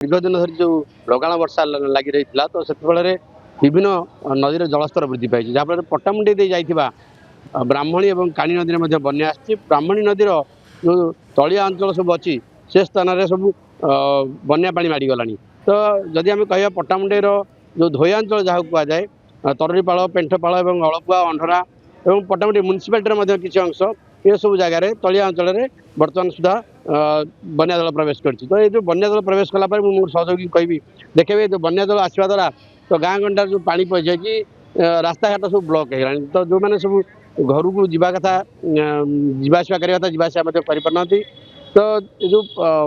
दीर्घ दिन धरी जो लगाण वर्षा लगी रही तो से विभिन्न नदी जलस्तर वृद्धि पाई जहाँफल पट्टामुंडी दे जाइथिबा ब्राह्मणी और काणी नदी में बन्या आसी ब्राह्मणी नदीर जो तलिया अंचल सब अच्छी से स्थान में सब बन्या पानी माड़गला तो जदि आम कह पट्टामुंडीर जो धोयांचल जहाँ कहुए तररीपाल पेंठपाल और अलपुआ अंधरा और पट्टामुंडी म्यूनिसिपालिटी किसी अंश ये सब जगार तलिया अंचल में बर्तमान सुधा बन्या जल प्रवेश कर तो ये जो बन्या जल प्रवेश कलापर मुझे सहयोगी कहि देखे जो बन्या जल आसवा द्वारा तो गाँ गंडार जो पानी पहुँचे कि रास्ता घाट सब ब्लॉक है तो जो मैंने सब घर को जावा कथा जावासवा करना तो जो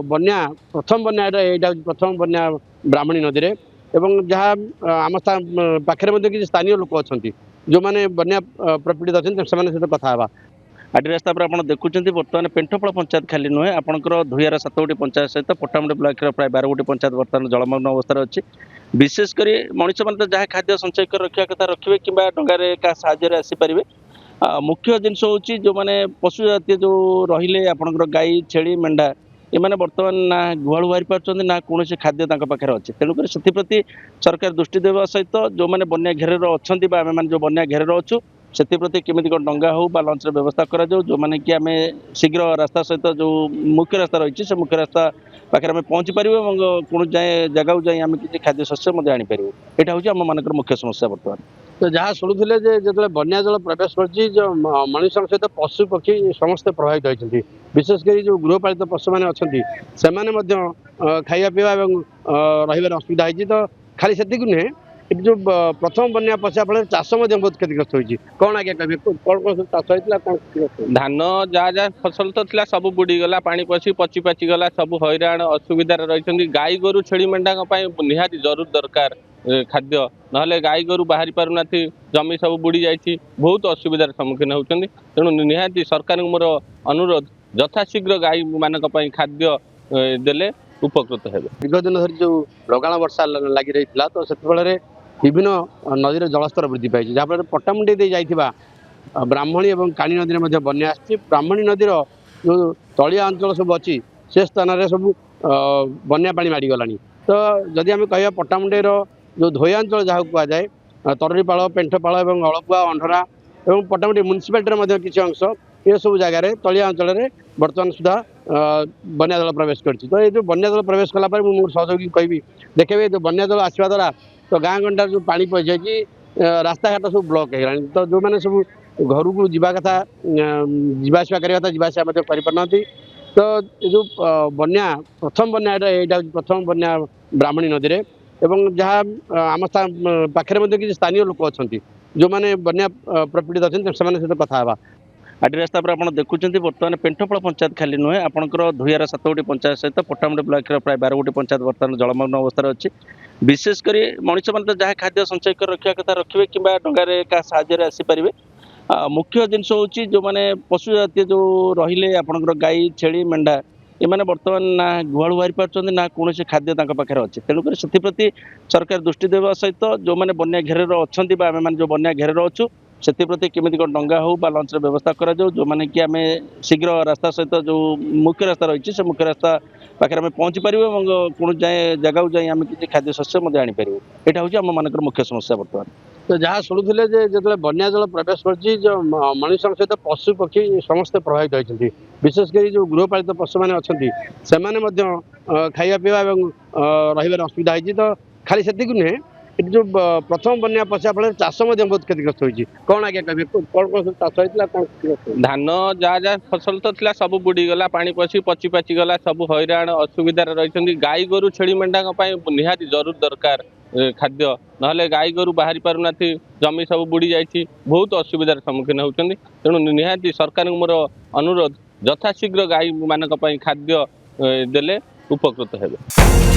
बन्या प्रथम बन्या यहाँ प्रथम बन्या ब्राह्मणी नदी में एवं जहाँ आम पाखे किसी स्थानीय लोक अच्छा जो मैंने बन्या प्रपीड़ित अच्छे से कथा आदि रास्ता पर आप देखुं बर्तमान पेंठपाल पंचायत खाली नुहे आपंकर धुआर 7 गोटी पंचायत सहित पट्टामुंडी ब्लॉक प्राय 12 गोटी पंचायत बर्तमान जलमग्न अवस्था अच्छी विशेषकर मनीष मैंने जहाँ खाद्य संचय कर रखा कथा रखिए कि डे क्या साहय आसीपारे मुख्य जिनस हूँ जो मैंने पशु जातीय जो रही आपंकर गाई छेली मेंढा एमाने बर्तमान ना गुहालु बाहरी पार्टी ना कौन खाद्य पाखे अच्छे तेणुकर से सरकार दृष्टि देवा सहित जो मैंने बन्या घेर अच्छा आम मैंने जो बन्या घेर अच्छु से केमी कौन डंगा हो लंचर व्यवस्था करा जो मैंने कि आम शीघ्र रास्ता सहित जो मुख्य रास्ता रही से मुख्य रास्ता पाखे आम पहुँची पारू और कौन जाए जगह जाए आम किसी खाद्य शस्य आनीपर यहाँ हूँ आम मान मुख्य समस्या बर्तमान तो जहाँ शुणुले जो बन्या जल प्रवेश कर मनुष्य सहित पशु पक्षी समस्ते प्रभावित होती विशेषकर जो गृहपालित पशु मैंने अच्छा खाया पीवा रही असुविधा होती तो खाली से नुहे जो प्रथम बन्या पशा फल चाष बहुत क्षतिग्रस्त होती कौन आगे कहे कौन कौन चाष होता कौन धान जहाँ जहाँ फसल तो थी सब बुड़ीगला पानी पशि पची पाची गला सब हैरान असुविधार रही गाई गोरु छेली मेंढा निहाती जरूर दरकार खाद्य ना गाई गोरु बाहरी पारना जमी सब बुड़ी जाइए बहुत असुविधार सम्मुखीन होती तेणु निहाती सरकार मोर अनुरोध यथाशीघ्र गाई मान खाद्य देले उपकृत हे दीर्घ दिन धरी जो लगाण वर्षा लगी रही तो से विभिन्न नदी जलस्तर वृद्धि पाई जहाँफल पट्टामुंडी दे जाइथिबा ब्राह्मणी और काणी नदी में बन्या आसी ब्राह्मणी नदीर जो तलिया अंचल सब अच्छी से स्थान में सब बन्या पानी माड़गला तो जदि आम कह पट्टामुंडीर जो धोयांचल जहाँ कहुए तररीपाल पेंठपाल और अलपुआ अंधरा और पट्टामुंडी म्यूनिसिपालिटी किसी अंश ये सब जगार तलिया अंचल में बर्तमान सुधा बन्या जल प्रवेश कर तो ये जो बन्या जल प्रवेश कलापर मुझे सहयोगी कहि देखे जो बन्या जल आसवा द्वारा तो गाँ गंडार जो पानी पहुँचे कि रास्ता घाट सब ब्लॉक है तो जो मैंने सब घर को जावा कथा जावासवा करना तो जो बन्या प्रथम बन्या यहाँ प्रथम बन्या ब्राह्मणी नदी में एवं जहाँ आम पाखे किसी स्थानीय लोक अच्छा जो मैंने बन्या प्रपीड़ित अच्छे से कथा आदि रास्ता पर आप देखुं बर्तमान पेंठपाल पंचायत खाली नुहे आपंकर धुआर 7 गोटी पंचायत सहित पट्टामुंडी ब्लॉक प्राय 12 गोटी पंचायत बर्तमान जलमग्न अवस्था अच्छी विशेषकर मनीष मैंने जहाँ खाद्य संचय कर रखा कथा रखिए कि डे क्या साहय आसीपारे मुख्य जिनस हूँ जो मैंने पशु जातीय जो रही आपंकर गाई छेली मेंढा एमाने बर्तमान ना गुहालु बाहरी पार्टी ना कौन खाद्य पाखे अच्छे तेणुकर से सरकार दृष्टि देवा सहित जो मैंने बन्या घेर अच्छा आम मैंने जो बन्या घेर अच्छु से केमी कौन डंगा हो लंचर व्यवस्था करा जो मैंने कि आम शीघ्र रास्ता सहित जो मुख्य रास्ता रही से मुख्य रास्ता पाखे आम पहुँची पारू और कौन जाए जगह जाए आम किसी खाद्य शस्य आनीपर यहाँ हूँ आम मान मुख्य समस्या बर्तमान तो जहाँ शुणुले जो बन्या जल प्रवेश कर मनुष्य सहित पशु पक्षी समस्ते प्रभावित होती विशेषकर जो गृहपालित पशु मैंने अच्छा खाया पीवा रही असुविधा होती तो खाली से नुहे जो प्रथम बन्या पशा फल चाष बहुत क्षतिग्रस्त होती कौन आगे कहे कौन कौन चाष होता कौन धान जहाँ जहाँ फसल तो थी सब बुड़ीगला पानी पशि पची पाची गला सब हैरान असुविधार रही गाई गोरु छेली मेंढा निहाती जरूर दरकार खाद्य ना गाई गोरु बाहरी पारना जमी सब बुड़ी जाइए बहुत असुविधार सम्मुखीन होती तेणु निहाती सरकार मोर अनुरोध यथाशीघ्र गाई मान खाद्य देले उपकृत हे।